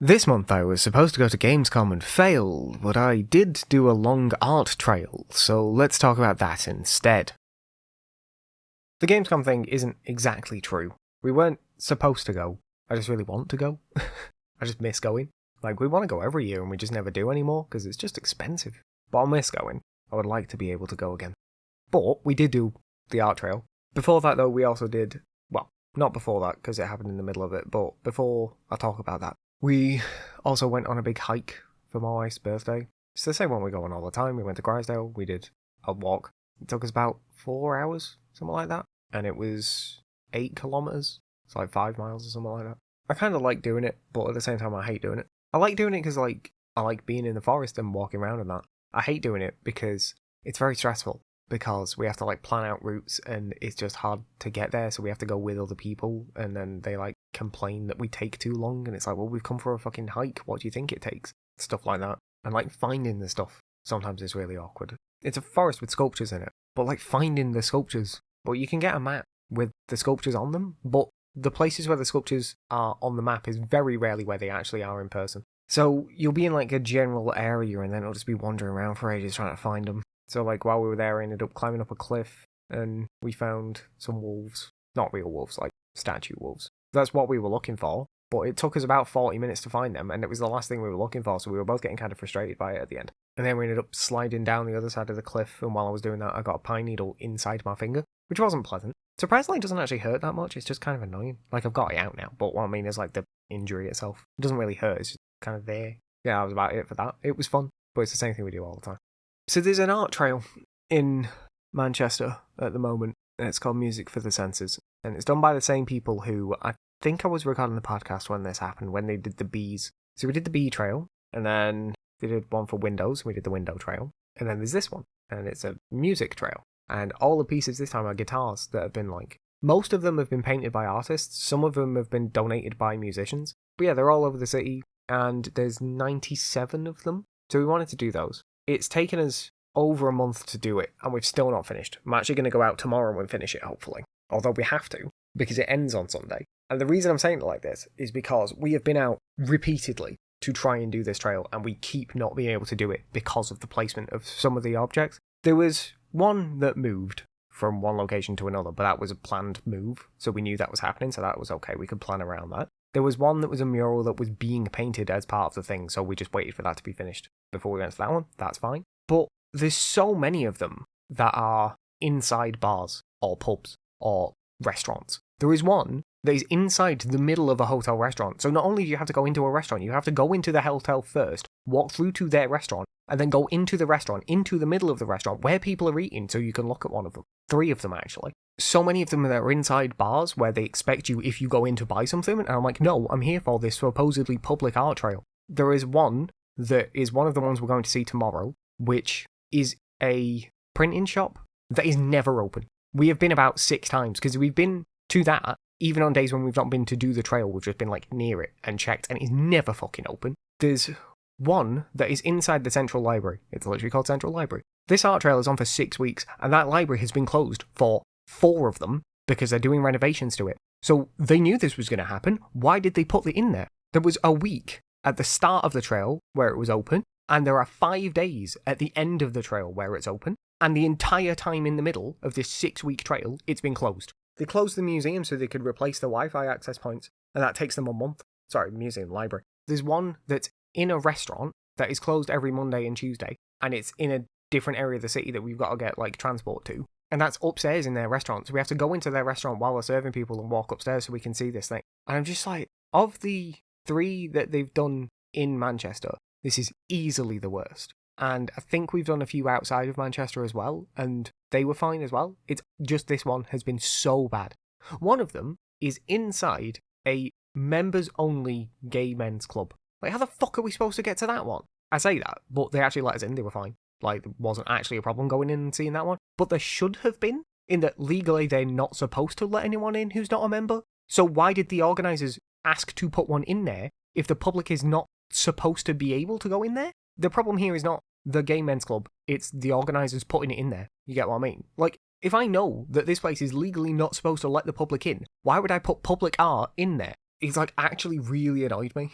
This month I was supposed to go to Gamescom and failed, but I did do a long art trail, so let's talk about that instead. The Gamescom thing isn't exactly true. We weren't supposed to go. I just really want to go. I just miss going. Like, we want to go every year and we just never do anymore, because it's just expensive. But I'll miss going. I would like to be able to go again. But we did do the art trail. Before that, though, we also did... Well, not before that, because it happened in the middle of it, but before I talk about that, we also went on a big hike for my wife's birthday. It's the same one we go on all the time. We went to Grisdale, we did a walk. It took us about 4 hours, something like that. And it was 8 kilometres. It's like 5 miles or something like that. I kind of like doing it, but at the same time I hate doing it. I like doing it because I like being in the forest and walking around and that. I hate doing it because it's very stressful. Because we have to plan out routes and it's just hard to get there, so we have to go with other people, and then they complain that we take too long, and it's like, well, we've come for a fucking hike, what do you think it takes? Stuff like that. And finding the stuff sometimes is really awkward. It's a forest with sculptures in it, but finding the sculptures, well, you can get a map with the sculptures on them, but the places where the sculptures are on the map is very rarely where they actually are in person. So you'll be in a general area, and then it'll just be wandering around for ages trying to find them. So, while we were there, I ended up climbing up a cliff, and we found some wolves. Not real wolves, statue wolves. That's what we were looking for, but it took us about 40 minutes to find them, and it was the last thing we were looking for, so we were both getting kind of frustrated by it at the end. And then we ended up sliding down the other side of the cliff, and while I was doing that, I got a pine needle inside my finger, which wasn't pleasant. Surprisingly, it doesn't actually hurt that much, it's just kind of annoying. I've got it out now, but what I mean is, the injury itself. It doesn't really hurt, it's just kind of there. Yeah, that was about it for that. It was fun, but it's the same thing we do all the time. So there's an art trail in Manchester at the moment, and it's called Music for the Senses, and it's done by the same people who, I think I was recording the podcast when this happened, when they did the bees. So we did the bee trail, and then they did one for windows, we did the window trail, and then there's this one, and it's a music trail, and all the pieces this time are guitars that have been most of them have been painted by artists, some of them have been donated by musicians, but yeah, they're all over the city, and there's 97 of them, so we wanted to do those. It's taken us over a month to do it, and we've still not finished. I'm actually going to go out tomorrow and finish it, hopefully. Although we have to, because it ends on Sunday. And the reason I'm saying it like this is because we have been out repeatedly to try and do this trail, and we keep not being able to do it because of the placement of some of the objects. There was one that moved from one location to another, but that was a planned move, so we knew that was happening, so that was okay. We could plan around that. There was one that was a mural that was being painted as part of the thing, so we just waited for that to be finished before we went to that one. That's fine. But there's so many of them that are inside bars or pubs or restaurants. There is one that is inside the middle of a hotel restaurant. So not only do you have to go into a restaurant, you have to go into the hotel first, walk through to their restaurant, and then go into the restaurant, into the middle of the restaurant where people are eating so you can look at one of them. 3 of them, actually. So many of them that are inside bars where they expect you if you go in to buy something, and I'm like, no, I'm here for this supposedly public art trail. There is one that is one of the ones we're going to see tomorrow, which is a printing shop that is never open. We have been about 6 times, because we've been to that, even on days when we've not been to do the trail, we've just been near it and checked, and it's never fucking open. There's one that is inside the Central Library. It's literally called Central Library. This art trail is on for 6 weeks, and that library has been closed for 4 of them because they're doing renovations to it. So they knew this was going to happen. Why did they put it in there? There was a week at the start of the trail where it was open, and there are 5 days at the end of the trail where it's open, and the entire time in the middle of this 6-week trail, it's been closed. They closed the museum so they could replace the Wi-Fi access points, and that takes them a month. Sorry, museum, library. There's one that's in a restaurant that is closed every Monday and Tuesday, and it's in a different area of the city that we've got to get transport to, and that's upstairs in their restaurant, so we have to go into their restaurant while they're serving people and walk upstairs so we can see this thing. And I'm just of the 3 that they've done in Manchester, this is easily the worst. And I think we've done a few outside of Manchester as well, and they were fine as well. It's just this one has been so bad. One of them is inside a members-only gay men's club. How the fuck are we supposed to get to that one? I say that, but they actually let us in, they were fine. There wasn't actually a problem going in and seeing that one. But there should have been, in that legally they're not supposed to let anyone in who's not a member. So why did the organisers ask to put one in there if the public is not supposed to be able to go in there? The problem here is not the gay men's club, it's the organisers putting it in there. You get what I mean? If I know that this place is legally not supposed to let the public in, why would I put public art in there? It's actually really annoyed me.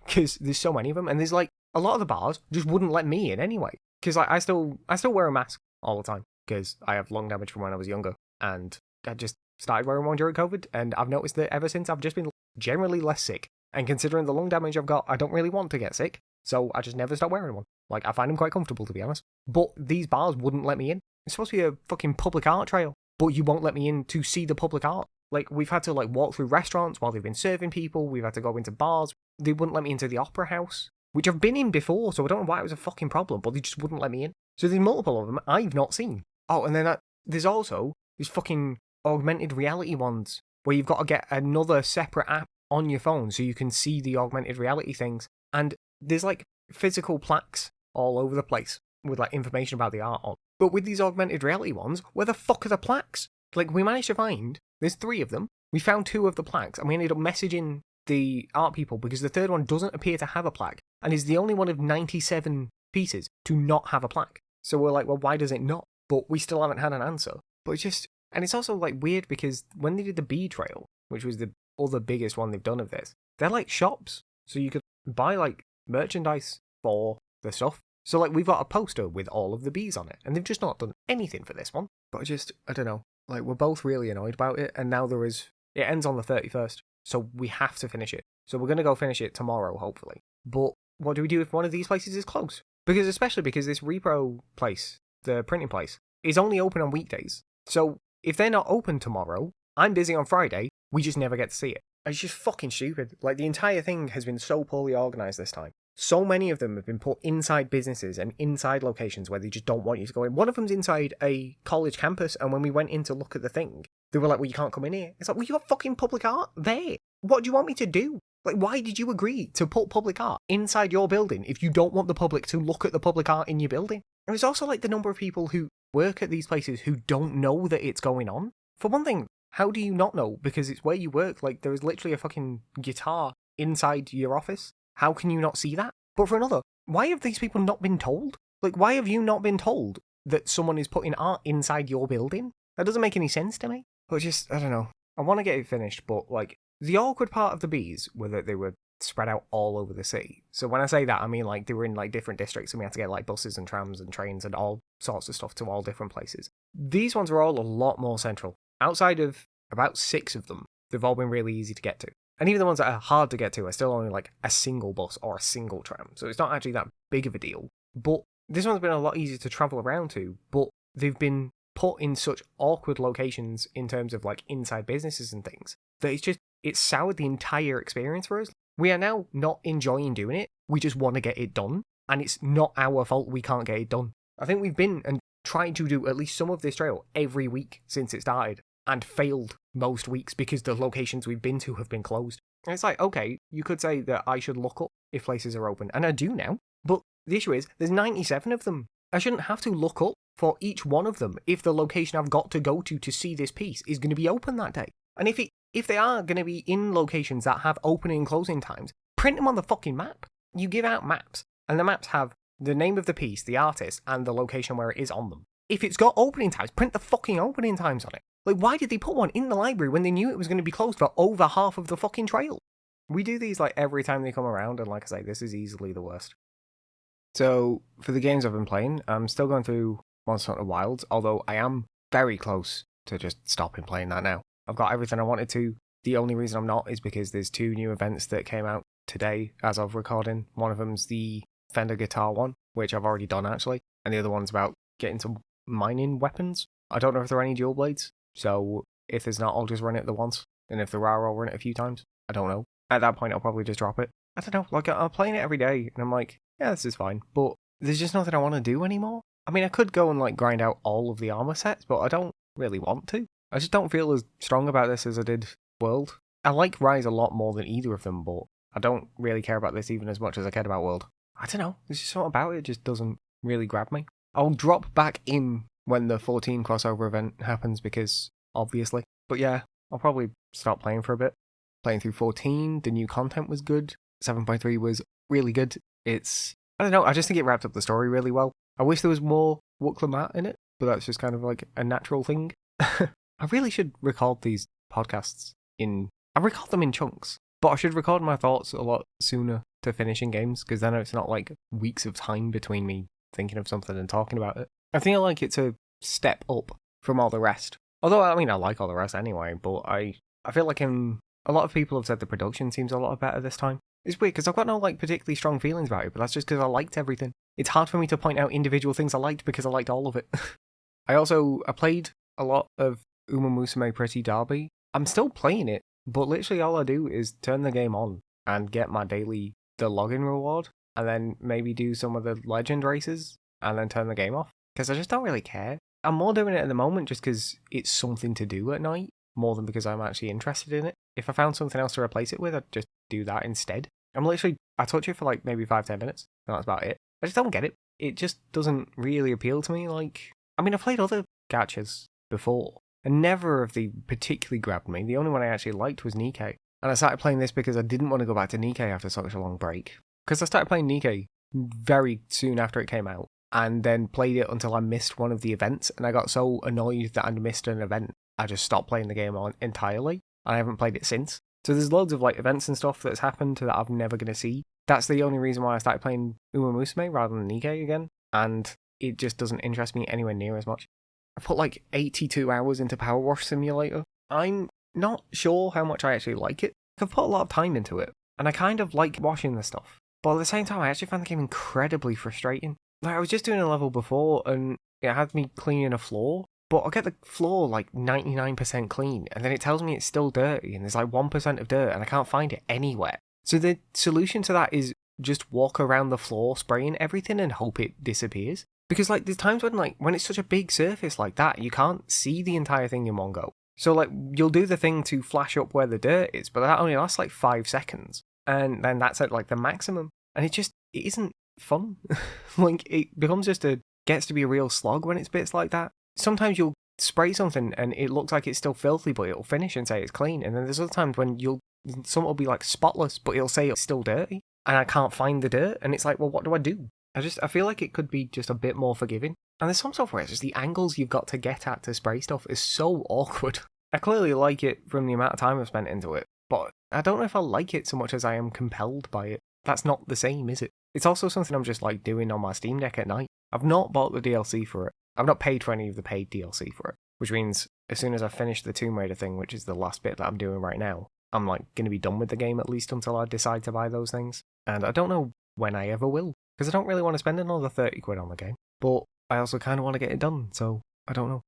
because there's so many of them, and there's like a lot of the bars just wouldn't let me in anyway. Because like I still wear a mask all the time because I have lung damage from when I was younger, and I just started wearing one during COVID, and I've noticed that ever since I've just been generally less sick. And considering the lung damage I've got, I don't really want to get sick, so I just never stop wearing one. Like, I find them quite comfortable, to be honest. But these bars wouldn't let me in. It's supposed to be a fucking public art trail, but you won't let me in to see the public art. Like, we've had to, like, walk through restaurants while they've been serving people. We've had to go into bars. They wouldn't let me into the opera house, which I've been in before, so I don't know why it was a fucking problem, but they just wouldn't let me in. So there's multiple of them I've not seen. Oh, and then there's also these fucking augmented reality ones where you've got to get another separate app on your phone so you can see the augmented reality things. And there's, like, physical plaques all over the place with, like, information about the art on. But with these augmented reality ones, where the fuck are the plaques? Like, we managed to find, there's 3 of them. We found 2 of the plaques, and we ended up messaging the art people because the third one doesn't appear to have a plaque, and is the only one of 97 pieces to not have a plaque. So we're like, well, why does it not? But we still haven't had an answer. But it's just, and it's also, like, weird because when they did the bee trail, which was the other biggest one they've done of this, they're like shops. So you could buy, like, merchandise for the stuff. So, like, we've got a poster with all of the bees on it, and they've just not done anything for this one. But I don't know. Like, we're both really annoyed about it, and now it ends on the 31st, so we have to finish it. So we're going to go finish it tomorrow, hopefully. But what do we do if one of these places is closed? Especially because this repro place, the printing place, is only open on weekdays. So if they're not open tomorrow, I'm busy on Friday, we just never get to see it. It's just fucking stupid. Like, the entire thing has been so poorly organised this time. So many of them have been put inside businesses and inside locations where they just don't want you to go in. One of them's inside a college campus, and when we went in to look at the thing, they were like, well, you can't come in here. It's like, well, you got fucking public art there. What do you want me to do? Like, why did you agree to put public art inside your building if you don't want the public to look at the public art in your building? And it's also like the number of people who work at these places who don't know that it's going on. For one thing, how do you not know? Because it's where you work. Like, there is literally a fucking guitar inside your office. How can you not see that? But for another, why have these people not been told? Like, why have you not been told that someone is putting art inside your building? That doesn't make any sense to me. But just, I don't know. I want to get it finished, but, like, the awkward part of the bees were that they were spread out all over the city. So when I say that, I mean, like, they were in, like, different districts, and we had to get, like, buses and trams and trains and all sorts of stuff to all different places. These ones were all a lot more central. Outside of about 6 of them, they've all been really easy to get to. And even the ones that are hard to get to are still only, like, a single bus or a single tram. So it's not actually that big of a deal. But this one's been a lot easier to travel around to, but they've been put in such awkward locations in terms of, like, inside businesses and things that it's soured the entire experience for us. We are now not enjoying doing it. We just want to get it done. And it's not our fault we can't get it done. I think we've been and tried to do at least some of this trail every week since it started, and failed most weeks because the locations we've been to have been closed. And it's like, okay, you could say that I should look up if places are open, and I do now, but the issue is, there's 97 of them. I shouldn't have to look up for each one of them if the location I've got to go to see this piece is going to be open that day. And if they are going to be in locations that have opening and closing times, print them on the fucking map. You give out maps, and the maps have the name of the piece, the artist, and the location where it is on them. If it's got opening times, print the fucking opening times on it. Like, why did they put one in the library when they knew it was going to be closed for over half of the fucking trail? We do these, like, every time they come around, and like I say, this is easily the worst. So, for the games I've been playing, I'm still going through Monster Hunter Wilds, although I am very close to just stopping playing that now. I've got everything I wanted to. The only reason I'm not is because there's 2 new events that came out today as of recording. One of them's the Fender guitar one, which I've already done actually, and the other one's about getting some mining weapons. I don't know if there are any dual blades, so if there's not, I'll just run it the once, and if there are, I'll run it a few times. I don't know. At that point, I'll probably just drop it. I don't know, like, I'm playing it every day, and I'm like, yeah, this is fine, but there's just nothing I want to do anymore. I mean, I could go and, like, grind out all of the armor sets, but I don't really want to. I just don't feel as strong about this as I did World. I like Rise a lot more than either of them, but I don't really care about this even as much as I cared about World. I don't know, there's just something about it just doesn't really grab me. I'll drop back in when the 14 crossover event happens, because, obviously. But yeah, I'll probably stop playing for a bit. Playing through 14, the new content was good. 7.3 was really good. I don't know, I just think it wrapped up the story really well. I wish there was more Wukla in it, but that's just kind of like a natural thing. I really should record these podcasts I record them in chunks, but I should record my thoughts a lot sooner to finishing games, because then it's not like weeks of time between me thinking of something and talking about it. I feel like it's a step up from all the rest. Although, I mean, I like all the rest anyway, but I feel like a lot of people have said the production seems a lot better this time. It's weird, because I've got no, like, particularly strong feelings about it, but that's just because I liked everything. It's hard for me to point out individual things I liked, because I liked all of it. I played a lot of Uma Musume Pretty Derby. I'm still playing it, but literally all I do is turn the game on and get my the login reward, and then maybe do some of the legend races, and then turn the game off, because I just don't really care. I'm more doing it at the moment just because it's something to do at night, more than because I'm actually interested in it. If I found something else to replace it with, I'd just do that instead. I touch it for like maybe 5-10 minutes, and that's about it. I just don't get it. It just doesn't really appeal to me. Like, I mean, I've played other gachas before, and never have they particularly grabbed me. The only one I actually liked was Nikkei. And I started playing this because I didn't want to go back to Nikkei after such a long break. Because I started playing Nikkei very soon after it came out, and then played it until I missed one of the events, and I got so annoyed that I'd missed an event, I just stopped playing the game on entirely. I haven't played it since. So there's loads of like events and stuff that's happened that I'm never going to see. That's the only reason why I started playing Uma Musume rather than Nikkei again, and it just doesn't interest me anywhere near as much. I put like 82 hours into Power Wash Simulator. I'm not sure how much I actually like it. I've put a lot of time into it, and I kind of like washing the stuff. But at the same time, I actually found the game incredibly frustrating. Like, I was just doing a level before, and it had me cleaning a floor, but I get the floor like 99% clean, and then it tells me it's still dirty, and there's like 1% of dirt, and I can't find it anywhere. So the solution to that is just walk around the floor spraying everything and hope it disappears. Because like there's times when it's such a big surface like that, you can't see the entire thing in one go. So like you'll do the thing to flash up where the dirt is, but that only lasts like 5 seconds. And then that's at like the maximum. And it isn't fun. Like it gets to be a real slog when it's bits like that. Sometimes you'll spray something and it looks like it's still filthy, but it'll finish and say it's clean. And then there's other times when something will be like spotless, but it'll say it's still dirty. And I can't find the dirt. And it's like, well, what do I do? I feel like it could be just a bit more forgiving. And there's some stuff where it's just the angles you've got to get at to spray stuff is so awkward. I clearly like it from the amount of time I've spent into it, but I don't know if I like it so much as I am compelled by it. That's not the same, is it? It's also something I'm just like doing on my Steam Deck at night. I've not bought the DLC for it. I've not paid for any of the paid DLC for it, which means as soon as I finish the Tomb Raider thing, which is the last bit that I'm doing right now, I'm like going to be done with the game at least until I decide to buy those things. And I don't know when I ever will, because I don't really want to spend another 30 quid on the game, but I also kind of want to get it done, so I don't know.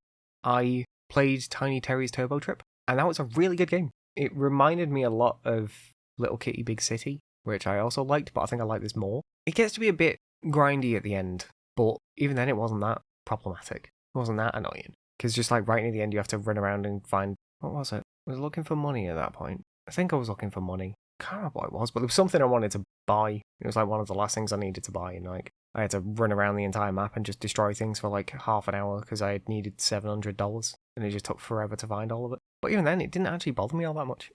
I played Tiny Terry's Turbo Trip, and that was a really good game. It reminded me a lot of Little Kitty Big City, which I also liked, but I think I like this more. It gets to be a bit grindy at the end, but even then it wasn't that problematic. It wasn't that annoying, because just like right near the end you have to run around and find, what was it? I was looking for money at that point. I think I was looking for money. I can't remember what it was, but there was something I wanted to buy. It was like one of the last things I needed to buy, and like I had to run around the entire map and just destroy things for like half an hour because I had needed $700, and it just took forever to find all of it. But even then, it didn't actually bother me all that much,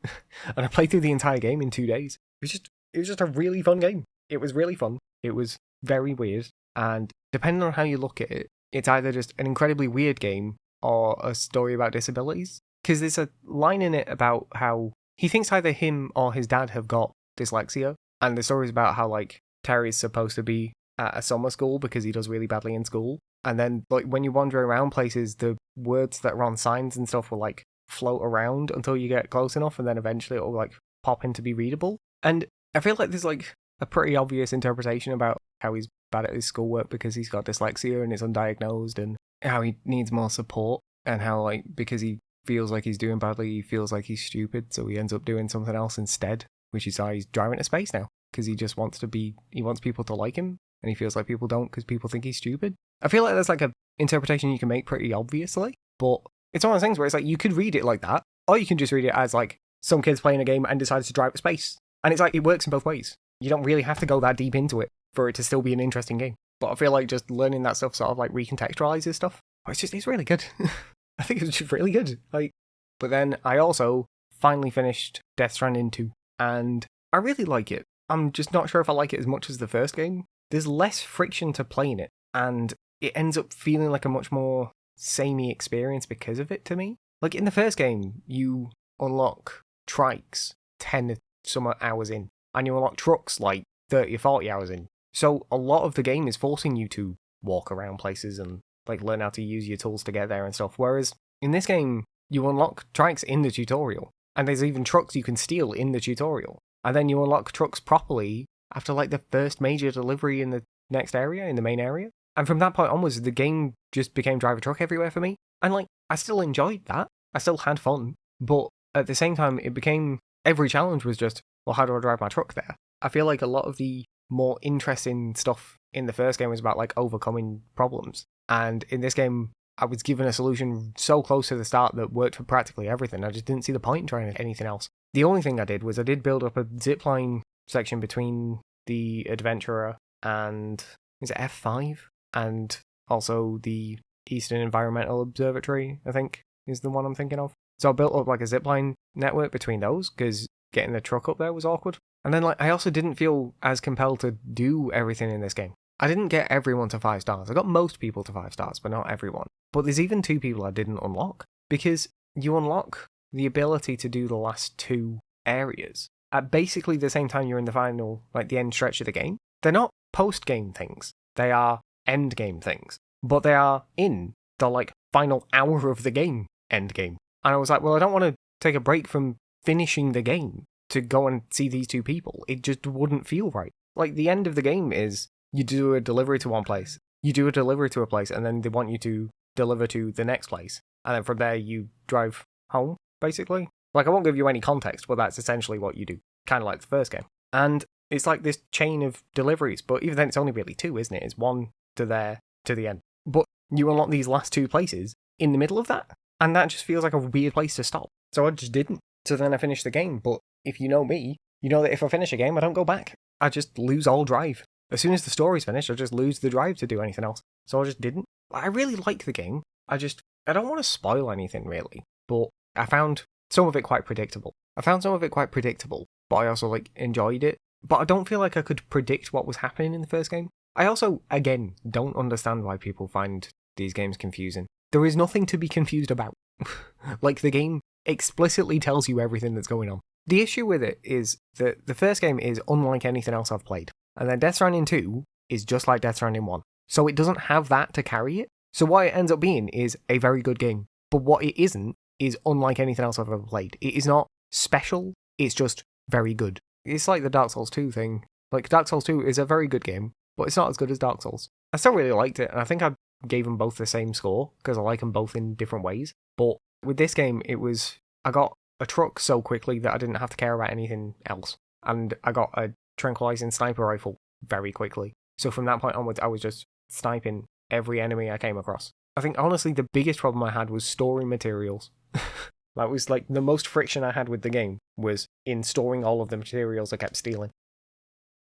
and I played through the entire game in 2 days. It was just a really fun game. It was really fun. It was very weird, and depending on how you look at it, it's either just an incredibly weird game or a story about disabilities. Because there's a line in it about how he thinks either him or his dad have got dyslexia, and the story is about how like Terry's supposed to be at a summer school because he does really badly in school, and then like when you wander around places, the words that are on signs and stuff will like float around until you get close enough, and then eventually it'll like pop in to be readable. And I feel like there's like a pretty obvious interpretation about how he's bad at his schoolwork because he's got dyslexia and it's undiagnosed, and how he needs more support, and how like because he feels like he's doing badly, he feels like he's stupid, so he ends up doing something else instead, which is why he's driving to space now, because he just wants he wants people to like him, and he feels like people don't because people think he's stupid. I feel like that's like a interpretation you can make pretty obviously, but it's one of those things where it's like you could read it like that, or you can just read it as like some kid's playing a game and decides to drive to space, and it's like it works in both ways. You don't really have to go that deep into it for it to still be an interesting game. But I feel like just learning that stuff sort of like recontextualizes stuff. It's really good. I think it's just really good. But then I also finally finished Death Stranding 2, and I really like it. I'm just not sure if I like it as much as the first game. There's less friction to playing it, and it ends up feeling like a much more samey experience because of it to me. Like in the first game, you unlock trikes 10 some hours in, and you unlock trucks like 30 or 40 hours in. So a lot of the game is forcing you to walk around places and like learn how to use your tools to get there and stuff. Whereas in this game, you unlock trikes in the tutorial, and there's even trucks you can steal in the tutorial. And then you unlock trucks properly after like the first major delivery in the next area, in the main area. And from that point onwards, the game just became drive a truck everywhere for me. And like, I still enjoyed that. I still had fun. But at the same time, it became, every challenge was just, well, how do I drive my truck there? I feel like a lot of the more interesting stuff in the first game was about like overcoming problems. And in this game, I was given a solution so close to the start that worked for practically everything. I just didn't see the point in trying anything else. The only thing I did was I did build up a zipline section between the Adventurer and, is it F5? And also the Eastern Environmental Observatory, I think, is the one I'm thinking of. So I built up like a zipline network between those, because getting the truck up there was awkward. And then like I also didn't feel as compelled to do everything in this game. I didn't get everyone to 5 stars. I got most people to 5 stars, but not everyone. But there's even 2 people I didn't unlock, because you unlock the ability to do the last 2 areas at basically the same time you're in the final, like the end stretch of the game. They're not post-game things. They are end-game things. But they are in the like final hour of the game end game. And I was like, well, I don't want to take a break from finishing the game to go and see these 2 people. It just wouldn't feel right. Like, the end of the game is you do a delivery to one place, you do a delivery to a place, and then they want you to deliver to the next place. And then from there, you drive home, basically. Like, I won't give you any context, but that's essentially what you do. Kind of like the first game. And it's like this chain of deliveries, but even then, it's only really 2, isn't it? It's 1 to there, to the end. But you unlock these last 2 places in the middle of that, and that just feels like a weird place to stop. So I just didn't. So then I finished the game, but if you know me, you know that if I finish a game, I don't go back. I just lose all drive. As soon as the story's finished, I just lose the drive to do anything else. So I just didn't. I really like the game. I don't want to spoil anything, really. But I found some of it quite predictable. But I also, like, enjoyed it. But I don't feel like I could predict what was happening in the first game. I also, again, don't understand why people find these games confusing. There is nothing to be confused about. Like, the game explicitly tells you everything that's going on. The issue with it is that the first game is unlike anything else I've played. And then Death Stranding 2 is just like Death Stranding 1. So it doesn't have that to carry it. So what it ends up being is a very good game. But what it isn't is unlike anything else I've ever played. It is not special, it's just very good. It's like the Dark Souls 2 thing. Like, Dark Souls 2 is a very good game, but it's not as good as Dark Souls. I still really liked it, and I think I gave them both the same score, because I like them both in different ways. But with this game, it was, I got a truck so quickly that I didn't have to care about anything else. And I got a tranquilizing sniper rifle very quickly. So from that point onwards, I was just sniping every enemy I came across. I think, honestly, the biggest problem I had was storing materials. That was, like, the most friction I had with the game was in storing all of the materials I kept stealing.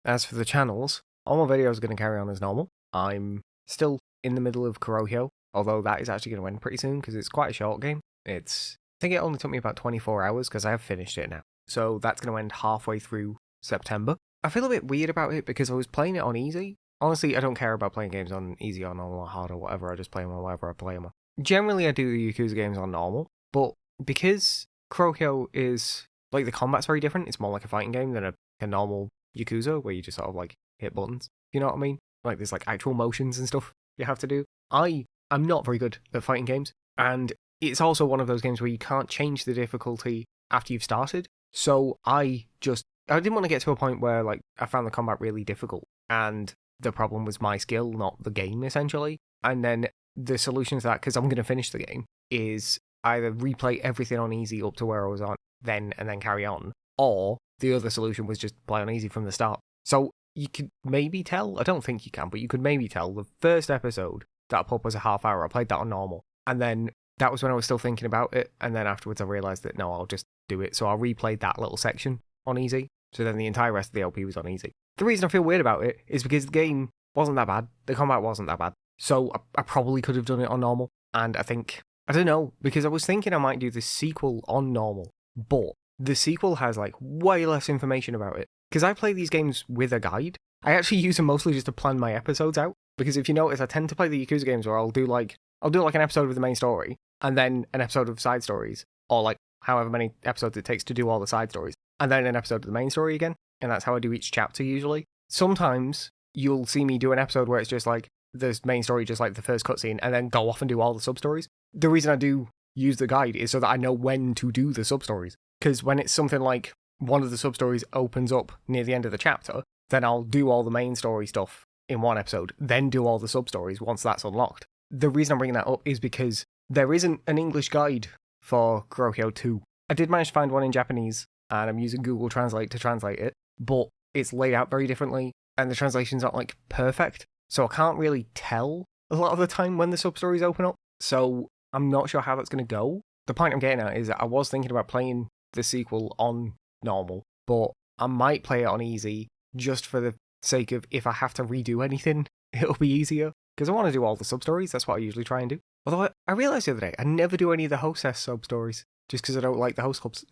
As for the channels, all my videos are going to carry on as normal. I'm still in the middle of Kurohyou, although that is actually going to end pretty soon because it's quite a short game. I think it only took me about 24 hours because I have finished it now. So that's going to end halfway through September. I feel a bit weird about it because I was playing it on easy. Honestly, I don't care about playing games on easy or normal or hard or whatever. I just play them on whatever I play them on. Generally, I do the Yakuza games on normal, but because Kurohyou is, like, the combat's very different, it's more like a fighting game than a normal Yakuza where you just sort of, like, hit buttons. You know what I mean? Like, there's, like, actual motions and stuff you have to do. I'm not very good at fighting games, and it's also one of those games where you can't change the difficulty after you've started. So I didn't want to get to a point where, like, I found the combat really difficult, and the problem was my skill, not the game, essentially. And then the solution to that, because I'm going to finish the game, is either replay everything on easy up to where I was on then and then carry on, or the other solution was just play on easy from the start. So you could maybe tell, I don't think you can, but you could maybe tell the first episode that I put up was a half hour. I played that on normal, and then that was when I was still thinking about it, and then afterwards I realised that no, I'll just do it. So I replayed that little section on easy, so then the entire rest of the LP was on easy. The reason I feel weird about it is because the game wasn't that bad, the combat wasn't that bad, so I probably could have done it on normal, and I don't know, because I was thinking I might do the sequel on normal, but the sequel has, like, way less information about it. Because I play these games with a guide. I actually use them mostly just to plan my episodes out, because if you notice, I tend to play the Yakuza games where I'll do like an episode of the main story, and then an episode of side stories, or like however many episodes it takes to do all the side stories, and then an episode of the main story again, and that's how I do each chapter usually. sometimes you'll see me do an episode where it's just like the main story, just like the first cutscene, and then go off and do all the sub-stories. The reason I do use the guide is so that I know when to do the sub-stories. Because when it's something like one of the sub-stories opens up near the end of the chapter, then I'll do all the main story stuff in one episode, then do all the sub-stories once that's unlocked. The reason I'm bringing that up is because there isn't an English guide for Kurohyou 2. I did manage to find one in Japanese, and I'm using Google Translate to translate it, but it's laid out very differently, and the translation's not, like, perfect, so I can't really tell a lot of the time when the sub-stories open up, so I'm not sure how that's going to go. The point I'm getting at is that I was thinking about playing the sequel on normal, but I might play it on easy just for the sake of if I have to redo anything, it'll be easier, because I want to do all the sub-stories. That's what I usually try and do. Although I realised the other day, I never do any of the hostess sub-stories, just because I don't like the host clubs.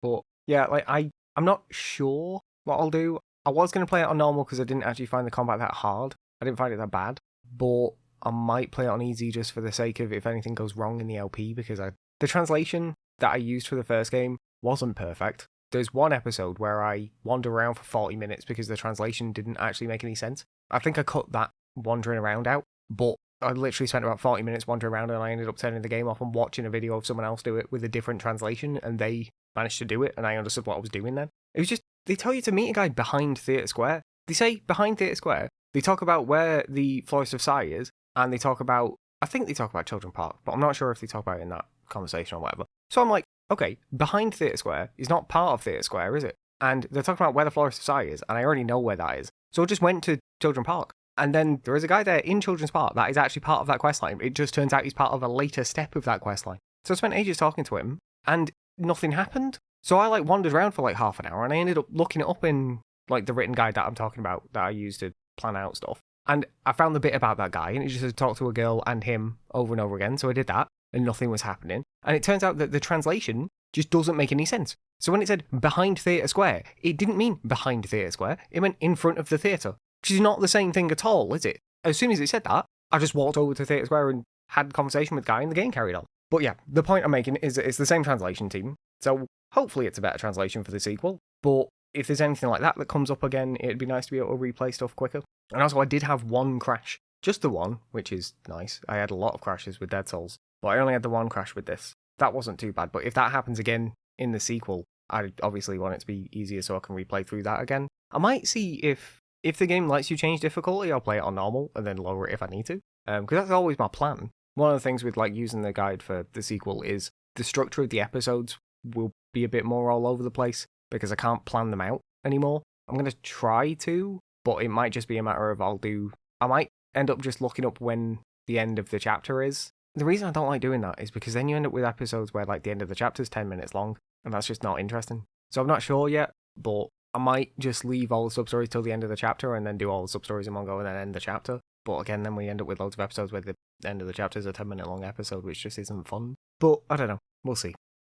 But yeah, like I'm not sure what I'll do. I was going to play it on normal because I didn't actually find the combat that hard. I didn't find it that bad, but I might play it on easy just for the sake of if anything goes wrong in the LP, because the translation that I used for the first game wasn't perfect. There's one episode where I wander around for 40 minutes because the translation didn't actually make any sense. I think I cut that wandering around out, but I literally spent about 40 minutes wandering around and I ended up turning the game off and watching a video of someone else do it with a different translation, and they managed to do it, and I understood what I was doing then. It was just, they tell you to meet a guy behind Theatre Square. They say behind Theatre Square. They talk about where the Florist of Sight is, and they talk about, I think they talk about Children's Park, but I'm not sure if they talk about it in that conversation or whatever. So I'm like, okay, behind Theatre Square is not part of Theatre Square, is it? And they're talking about where the Florist of Sight is, and I already know where that is. So I just went to Children's Park. And then there is a guy there in Children's Park that is actually part of that questline. It just turns out he's part of a later step of that questline. So I spent ages talking to him, and nothing happened. So I wandered around for like half an hour, and I ended up looking it up in like the written guide that I'm talking about that I use to plan out stuff. And I found the bit about that guy, and it just said talk to a girl and him over and over again. So I did that, and nothing was happening. And it turns out that the translation just doesn't make any sense. So when it said behind Theatre Square, it didn't mean behind Theatre Square. It meant in front of the theatre. Which is not the same thing at all, is it? As soon as it said that, I just walked over to Theatre Square and had a conversation with the guy, and the game carried on. But yeah, the point I'm making is that it's the same translation team, so hopefully it's a better translation for the sequel. But if there's anything like that comes up again, it'd be nice to be able to replay stuff quicker. And also, I did have one crash. Just the one, which is nice. I had a lot of crashes with Dead Souls, but I only had the one crash with this. That wasn't too bad, but if that happens again in the sequel, I obviously want it to be easier so I can replay through that again. I might see if the game lets you change difficulty, I'll play it on normal and then lower it if I need to. Because that's always my plan. One of the things with like using the guide for the sequel is the structure of the episodes will be a bit more all over the place because I can't plan them out anymore. I'm going to try to, but it might just be a matter of I might end up just looking up when the end of the chapter is. The reason I don't like doing that is because then you end up with episodes where like the end of the chapter is 10 minutes long, and that's just not interesting. So I'm not sure yet, but I might just leave all the sub-stories till the end of the chapter and then do all the sub-stories in one go and then end the chapter. But again, then we end up with loads of episodes where the end of the chapter is a 10-minute long episode, which just isn't fun. But I don't know. We'll see.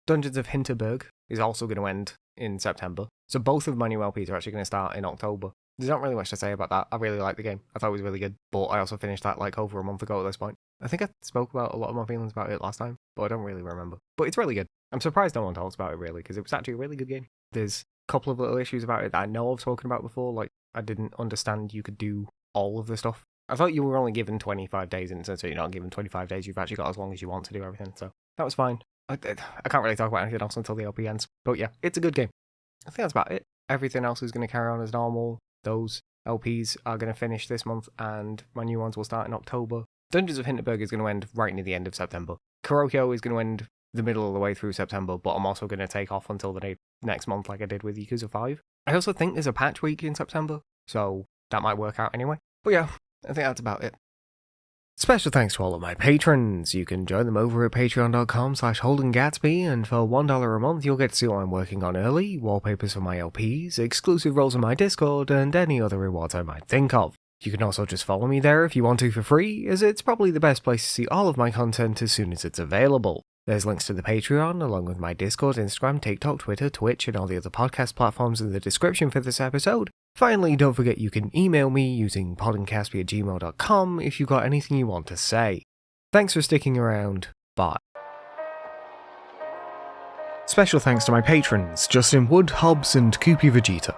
Dungeons of Hinterberg is also going to end in September. So both of my new LPs are actually going to start in October. There's not really much to say about that. I really like the game. I thought it was really good. But I also finished that like over a month ago at this point. I think I spoke about a lot of my feelings about it last time, but I don't really remember. But it's really good. I'm surprised no one talks about it really, because it was actually a really good game. There's couple of little issues about it that I know I've spoken about before, like I didn't understand you could do all of the stuff. I thought you were only given 25 days, and so you're not given 25 days, you've actually got as long as you want to do everything, so that was fine. I can't really talk about anything else until the LP ends, but yeah, it's a good game. I think that's about it. Everything else is going to carry on as normal. Those LPs are going to finish this month, and my new ones will start in October. Dungeons of Hinterberg is going to end right near the end of September. Kurohyou is going to end the middle of the way through September, but I'm also going to take off until the next month like I did with Yakuza 5. I also think there's a patch week in September, so that might work out anyway. But yeah, I think that's about it. Special thanks to all of my patrons. You can join them over at patreon.com/Holden Gatsby, and for $1 a month you'll get to see what I'm working on early, wallpapers for my LPs, exclusive roles in my Discord, and any other rewards I might think of. You can also just follow me there if you want to for free, as it's probably the best place to see all of my content as soon as it's available. There's links to the Patreon, along with my Discord, Instagram, TikTok, Twitter, Twitch, and all the other podcast platforms in the description for this episode. Finally, don't forget you can email me using podencastby@gmail.com if you've got anything you want to say. Thanks for sticking around. Bye. Special thanks to my patrons, Justin Wood, Hobbs, and Koopy Vegeta.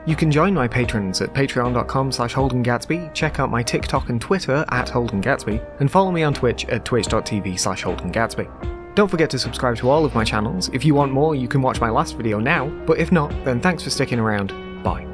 You can join my patrons at patreon.com/Holden Gatsby, check out my TikTok and Twitter at Holden Gatsby, and follow me on Twitch at twitch.tv/Holden Gatsby. Don't forget to subscribe to all of my channels. If you want more, you can watch my last video now, but if not, then thanks for sticking around. Bye.